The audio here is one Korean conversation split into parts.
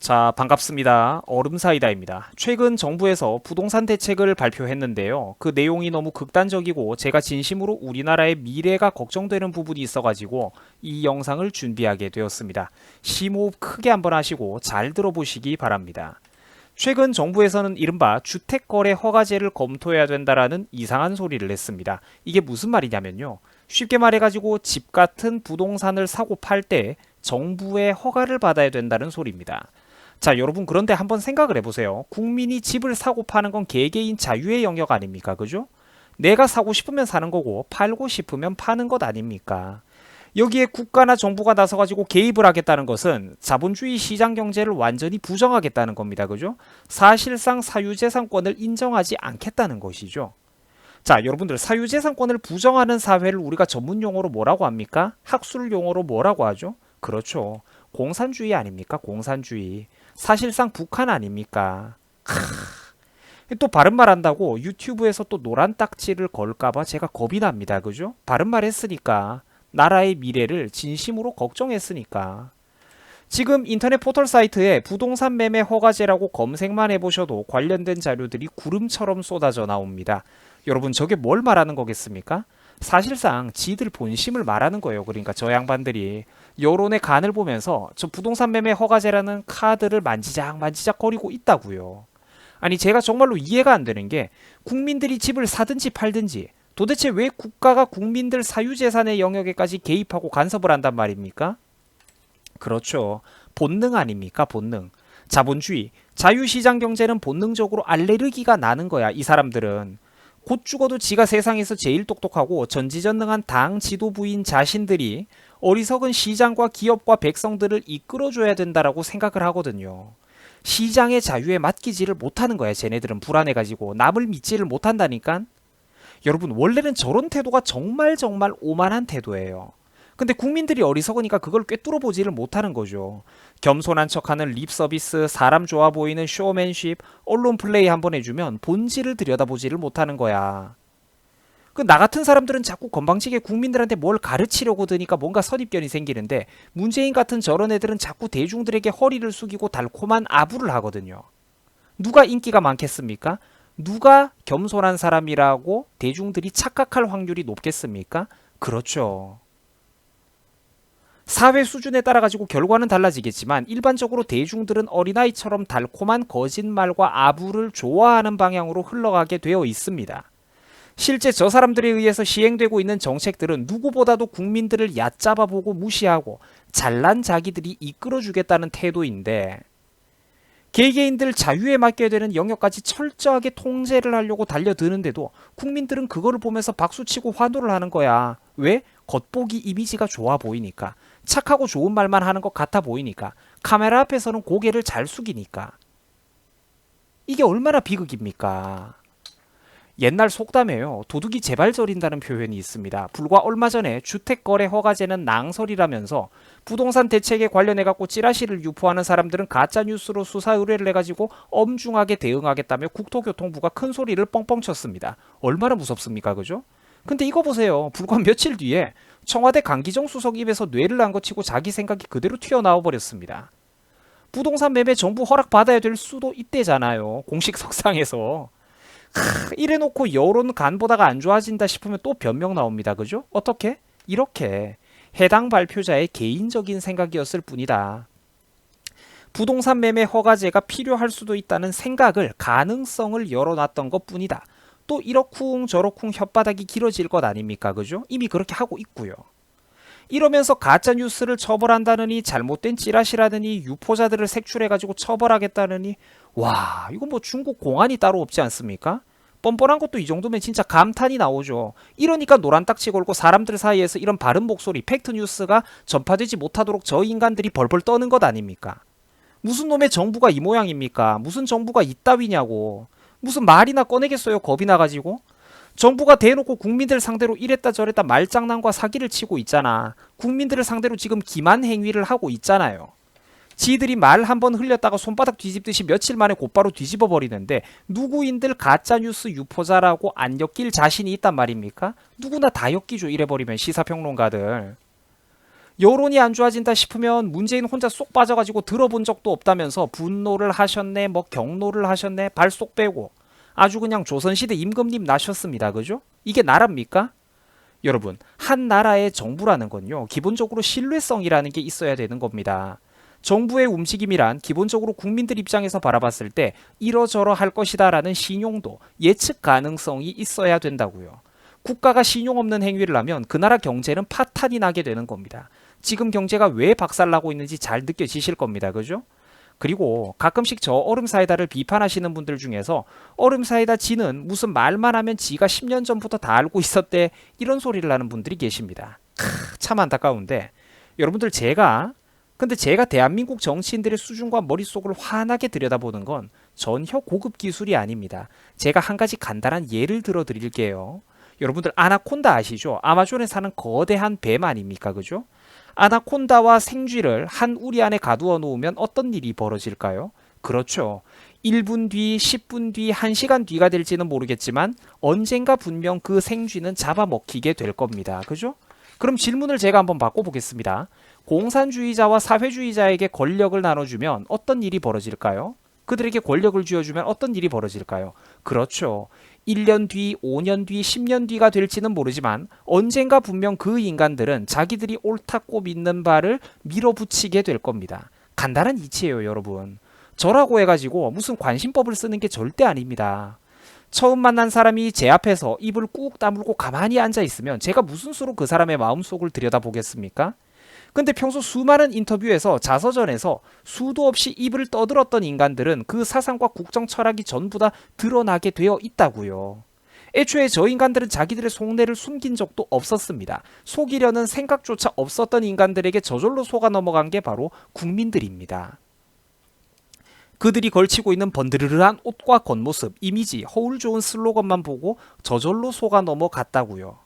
자, 반갑습니다. 얼음사이다입니다. 최근 정부에서 부동산 대책을 발표했는데요. 그 내용이 너무 극단적이고 제가 진심으로 우리나라의 미래가 걱정되는 부분이 있어가지고 이 영상을 준비하게 되었습니다. 심호흡 크게 한번 하시고 잘 들어보시기 바랍니다. 최근 정부에서는 이른바 주택거래 허가제를 검토해야 된다라는 이상한 소리를 했습니다. 이게 무슨 말이냐면요. 쉽게 말해가지고 집 같은 부동산을 사고 팔 때 정부의 허가를 받아야 된다는 소리입니다. 자, 여러분 그런데 한번 생각을 해보세요. 국민이 집을 사고 파는 건 개개인 자유의 영역 아닙니까? 그죠? 내가 사고 싶으면 사는 거고 팔고 싶으면 파는 것 아닙니까? 여기에 국가나 정부가 나서가지고 개입을 하겠다는 것은 자본주의 시장 경제를 완전히 부정하겠다는 겁니다. 그죠? 사실상 사유재산권을 인정하지 않겠다는 것이죠. 자, 여러분들 사유재산권을 부정하는 사회를 우리가 전문 용어로 뭐라고 합니까? 학술 용어로 뭐라고 하죠? 그렇죠. 공산주의 아닙니까? 공산주의. 사실상 북한 아닙니까? 또 바른말 한다고 유튜브에서 또 노란 딱지를 걸까봐 제가 겁이 납니다. 그죠? 바른말 했으니까. 나라의 미래를 진심으로 걱정했으니까. 지금 인터넷 포털 사이트에 부동산 매매 허가제라고 검색만 해보셔도 관련된 자료들이 구름처럼 쏟아져 나옵니다. 여러분 저게 뭘 말하는 거겠습니까? 사실상 지들 본심을 말하는 거예요. 그러니까 저 양반들이 여론의 간을 보면서 저 부동산 매매 허가제라는 카드를 만지작 거리고 있다고요. 아니 제가 정말로 이해가 안 되는 게 국민들이 집을 사든지 팔든지 도대체 왜 국가가 국민들 사유재산의 영역에까지 개입하고 간섭을 한단 말입니까? 그렇죠. 본능 아닙니까? 본능. 자본주의, 자유시장 경제는 본능적으로 알레르기가 나는 거야. 이 사람들은. 곧 죽어도 지가 세상에서 제일 똑똑하고 전지전능한 당 지도부인 자신들이 어리석은 시장과 기업과 백성들을 이끌어줘야 된다라고 생각을 하거든요. 시장의 자유에 맡기지를 못하는 거야. 쟤네들은 불안해가지고 남을 믿지를 못한다니까. 여러분 원래는 저런 태도가 정말 오만한 태도예요. 근데 국민들이 어리석으니까 그걸 꿰뚫어 보지를 못하는 거죠. 겸손한 척하는 립 서비스, 사람 좋아 보이는 쇼맨십, 언론 플레이 한번 해주면 본질을 들여다보지를 못하는 거야. 그 나 같은 사람들은 자꾸 건방지게 국민들한테 뭘 가르치려고 드니까 뭔가 선입견이 생기는데 문재인 같은 저런 애들은 자꾸 대중들에게 허리를 숙이고 달콤한 아부를 하거든요. 누가 인기가 많겠습니까? 누가 겸손한 사람이라고 대중들이 착각할 확률이 높겠습니까? 그렇죠. 사회 수준에 따라 가지고 결과는 달라지겠지만 일반적으로 대중들은 어린아이처럼 달콤한 거짓말과 아부를 좋아하는 방향으로 흘러가게 되어 있습니다. 실제 저 사람들에 의해서 시행되고 있는 정책들은 누구보다도 국민들을 얕잡아보고 무시하고 잘난 자기들이 이끌어주겠다는 태도인데 개개인들 자유에 맡겨야 되는 영역까지 철저하게 통제를 하려고 달려드는데도 국민들은 그거를 보면서 박수치고 환호를 하는 거야. 왜? 겉보기 이미지가 좋아 보이니까. 착하고 좋은 말만 하는 것 같아 보이니까. 카메라 앞에서는 고개를 잘 숙이니까. 이게 얼마나 비극입니까? 옛날 속담에요. 도둑이 제발 저린다는 표현이 있습니다. 불과 얼마 전에 주택거래 허가제는 낭설이라면서 부동산 대책에 관련해갖고 찌라시를 유포하는 사람들은 가짜뉴스로 수사 의뢰를 해가지고 엄중하게 대응하겠다며 국토교통부가 큰 소리를 뻥뻥 쳤습니다. 얼마나 무섭습니까? 그죠? 근데 이거 보세요. 불과 며칠 뒤에 청와대 강기정 수석 입에서 뇌를 안 거치고 자기 생각이 그대로 튀어나와 버렸습니다. 부동산 매매 정부 허락 받아야 될 수도 있대잖아요. 공식 석상에서. 이래놓고 여론 간 보다가 안 좋아진다 싶으면 또 변명 나옵니다. 그죠? 어떻게? 이렇게 해당 발표자의 개인적인 생각이었을 뿐이다. 부동산 매매 허가제가 필요할 수도 있다는 생각을 가능성을 열어놨던 것 뿐이다. 또 이러쿵 저러쿵 혓바닥이 길어질 것 아닙니까? 그죠? 이미 그렇게 하고 있고요. 이러면서 가짜뉴스를 처벌한다느니 잘못된 찌라시라느니 유포자들을 색출해가지고 처벌하겠다느니 와 이거 뭐 중국 공안이 따로 없지 않습니까? 뻔뻔한 것도 이 정도면 진짜 감탄이 나오죠. 이러니까 노란 딱지 걸고 사람들 사이에서 이런 바른 목소리 팩트뉴스가 전파되지 못하도록 저 인간들이 벌벌 떠는 것 아닙니까? 무슨 놈의 정부가 이 모양입니까? 무슨 정부가 이따위냐고. 무슨 말이나 꺼내겠어요 겁이 나가지고. 정부가 대놓고 국민들 상대로 이랬다 저랬다 말장난과 사기를 치고 있잖아. 국민들을 상대로 지금 기만 행위를 하고 있잖아요. 지들이 말 한번 흘렸다가 손바닥 뒤집듯이 며칠 만에 곧바로 뒤집어 버리는데 누구인들 가짜뉴스 유포자라고 안 엮일 자신이 있단 말입니까? 누구나 다 엮이죠. 이래버리면 시사평론가들. 여론이 안 좋아진다 싶으면 문재인 혼자 쏙 빠져가지고 들어본 적도 없다면서 분노를 하셨네, 뭐 경로를 하셨네, 발 쏙 빼고 아주 그냥 조선시대 임금님 나셨습니다. 그죠? 이게 나라입니까? 여러분, 한 나라의 정부라는 건요, 기본적으로 신뢰성이라는 게 있어야 되는 겁니다. 정부의 움직임이란 기본적으로 국민들 입장에서 바라봤을 때 이러저러 할 것이다라는 신용도, 예측 가능성이 있어야 된다고요. 국가가 신용 없는 행위를 하면 그 나라 경제는 파탄이 나게 되는 겁니다. 지금 경제가 왜 박살나고 있는지 잘 느껴지실 겁니다. 그죠? 그리고 가끔씩 저 얼음사이다를 비판하시는 분들 중에서 얼음사이다 지는 무슨 말만 하면 지가 10년 전부터 다 알고 있었대, 이런 소리를 하는 분들이 계십니다. 참 안타까운데 여러분들, 근데 제가 대한민국 정치인들의 수준과 머릿속을 환하게 들여다보는 건 전혀 고급 기술이 아닙니다. 제가 한 가지 간단한 예를 들어 드릴게요. 여러분들 아나콘다 아시죠? 아마존에 사는 거대한 뱀 아닙니까? 그죠? 아나콘다와 생쥐를 한 우리 안에 가두어 놓으면 어떤 일이 벌어질까요? 그렇죠. 1분 뒤, 10분 뒤, 1시간 뒤가 될지는 모르겠지만 언젠가 분명 그 생쥐는 잡아먹히게 될 겁니다. 그죠? 그럼 질문을 제가 한번 바꿔보겠습니다. 공산주의자와 사회주의자에게 권력을 나눠주면 어떤 일이 벌어질까요? 그들에게 권력을 쥐어주면 어떤 일이 벌어질까요? 그렇죠. 1년 뒤, 5년 뒤, 10년 뒤가 될지는 모르지만 언젠가 분명 그 인간들은 자기들이 옳다고 믿는 바를 밀어붙이게 될 겁니다. 간단한 이치예요, 여러분. 저라고 해가지고 무슨 관심법을 쓰는 게 절대 아닙니다. 처음 만난 사람이 제 앞에서 입을 꾹 다물고 가만히 앉아 있으면 제가 무슨 수로 그 사람의 마음속을 들여다보겠습니까? 근데 평소 수많은 인터뷰에서, 자서전에서 수도 없이 입을 떠들었던 인간들은 그 사상과 국정 철학이 전부 다 드러나게 되어 있다고요. 애초에 저 인간들은 자기들의 속내를 숨긴 적도 없었습니다. 속이려는 생각조차 없었던 인간들에게 저절로 속아 넘어간 게 바로 국민들입니다. 그들이 걸치고 있는 번드르르한 옷과 겉모습, 이미지, 허울 좋은 슬로건만 보고 저절로 속아 넘어갔다고요.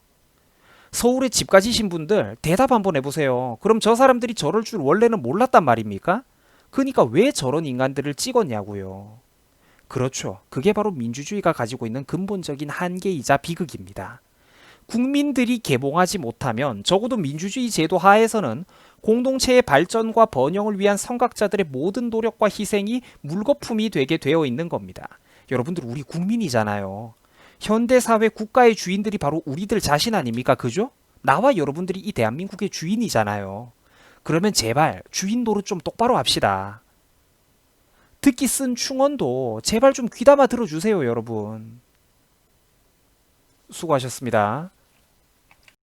서울에 집 가지신 분들 대답 한번 해보세요. 그럼 저 사람들이 저럴 줄 원래는 몰랐단 말입니까? 그러니까 왜 저런 인간들을 찍었냐고요. 그렇죠. 그게 바로 민주주의가 가지고 있는 근본적인 한계이자 비극입니다. 국민들이 개봉하지 못하면 적어도 민주주의 제도 하에서는 공동체의 발전과 번영을 위한 선각자들의 모든 노력과 희생이 물거품이 되게 되어 있는 겁니다. 여러분들, 우리 국민이잖아요. 현대사회 국가의 주인들이 바로 우리들 자신 아닙니까? 그죠? 나와 여러분들이 이 대한민국의 주인이잖아요. 그러면 제발 주인 노릇 좀 똑바로 합시다. 듣기 쓴 충언도 제발 좀 귀담아 들어주세요, 여러분. 수고하셨습니다.